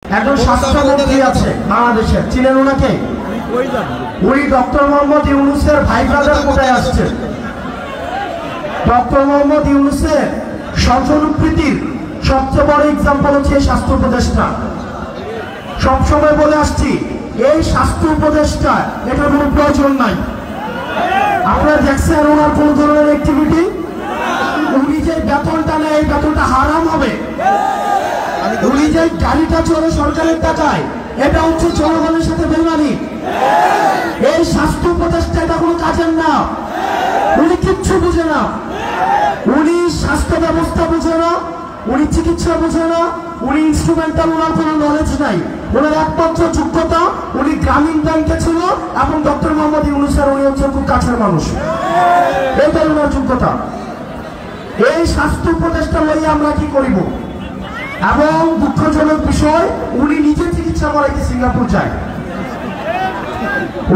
একজন স্বাস্থ্যমন্ত্রী আছে বাংলাদেশের, চিনেন ওনাকে? উনি ডক্টর মোহাম্মদ ইউনূসের ভাই ব্রাদার কোটায় আসছেন। ডক্টর মোহাম্মদ ইউনূসের স্বজনপ্রীতির সবচেয়ে বড় এক্সাম্পল হচ্ছে স্বাস্থ্য উপদেষ্টা। সবসময় বলে আসছি, এই স্বাস্থ্য উপদেষ্টা এটার কোনো প্রয়োজন নাই। আপনারা দেখছেন ওনার কোন ধরনের অ্যাক্টিভিটি? উনি যে বেতনটা নেয় এই বেতনটা হারাম হবে। উনি যে গাড়িটা চলে সরকারের টাকায়, এটা হচ্ছে জনগণের সাথে বেইমানি। এই স্বাস্থ্য উপদেষ্টা এটা কোনো কাজের না। উনি কিচ্ছু বুঝে না। উনি স্বাস্থ্য ব্যবস্থা বুঝে না, উনি চিকিৎসা বুঝে না, উনি ইনস্ট্রুমেন্টাল, ওনার কোনো নলেজ নাই। ওনার একমাত্র যোগ্যতা, উনি গ্রামীণ ব্যাংকে ছিল এবং ডক্টর মোহাম্মদ ইউনূসের উনি হচ্ছে খুব কাছের মানুষ। এটাই ওনার যোগ্যতা। এই স্বাস্থ্য উপদেষ্টা লইয়া আমরা কি করিব? এবং দুঃখজনক বিষয়, উনি নিজে চিকিৎসা করাইতে সিঙ্গাপুর যায়।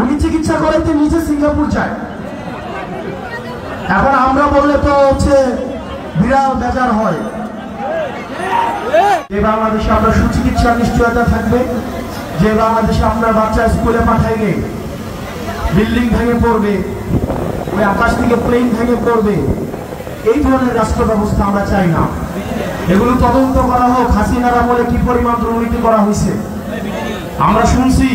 উনি চিকিৎসা করাইতে নিজে সিঙ্গাপুর যায়। এখন আমরা বললে তো হচ্ছে বিরাট বেজার হয়। যে বাংলাদেশে আমরা সুচিকিৎসার নিশ্চয়তা থাকবে, যে বাংলাদেশে আপনার বাচ্চা স্কুলে পাঠাইলে বিল্ডিং ভেঙে পড়বে, ওই আকাশ থেকে প্লেন ভেঙে পড়বে, এই ধরনের রাষ্ট্র ব্যবস্থা আমরা চাই না। এগুলো তদন্ত করা হোক, হাসিনার আমলে কি পরিমাণ দুর্নীতি করা হয়েছে। আমরা শুনছি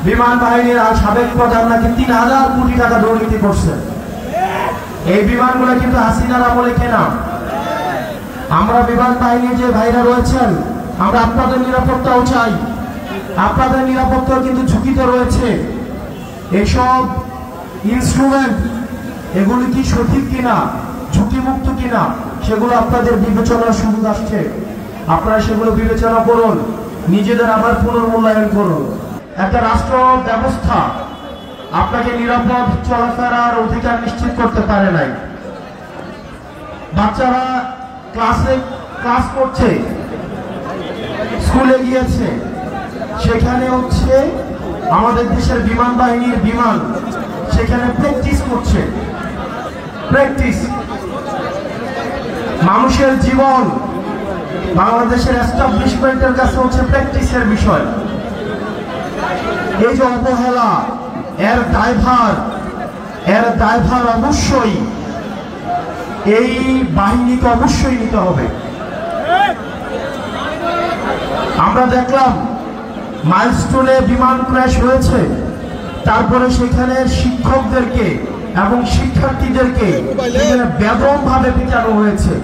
বিমান বাহিনীর সাবেক প্রধান নাকি ৩,০০০ কোটি টাকা দুর্নীতি করছে। এই বিমানগুলো কিন্তু হাসিনার আমলে কেনা। আমরা বিমান বাহিনীর যে ভাইরা রয়েছেন, আমরা আপনাদের নিরাপত্তাও চাই। আপনাদের নিরাপত্তাও কিন্তু ঝুঁকিতে রয়েছে। এসব ইনস্ট্রুমেন্ট এগুলি কি সঠিক কিনা, ঝুঁকিমুক্ত কিনা, সেগুলো আপনাদের বিবেচনার সুযোগ আসছে। আপনারা সেগুলো বিবেচনা করুন, নিজেদের আবার পুনর্মূল্যায়ন করুন। একটা রাষ্ট্র ব্যবস্থা আপনাকে নিরাপদ চলাফেরার অধিকার নিশ্চিত করতে পারে নাই। বাচ্চারা ক্লাস করছে, স্কুলে গিয়েছে, সেখানে হচ্ছে আমাদের দেশের বিমান বাহিনীর বিমান সেখানে প্র্যাকটিস করছে। প্র্যাকটিস, মানুষের জীবন বাংলাদেশের এস্টাবলিশমেন্টের কাছে হচ্ছে প্র্যাকটিসের বিষয়। এই যে অবহেলা, এর দায়ভার অবশ্যই এই বাহিনীকে অবশ্যই নিতে হবে। আমরা দেখলাম মাইলস্টোনে বিমান ক্র্যাশ হয়েছে, তারপরে সেখানে শিক্ষকদেরকে এবং শিক্ষার্থীদেরকে বেদম ভাবে পিটানো হয়েছে।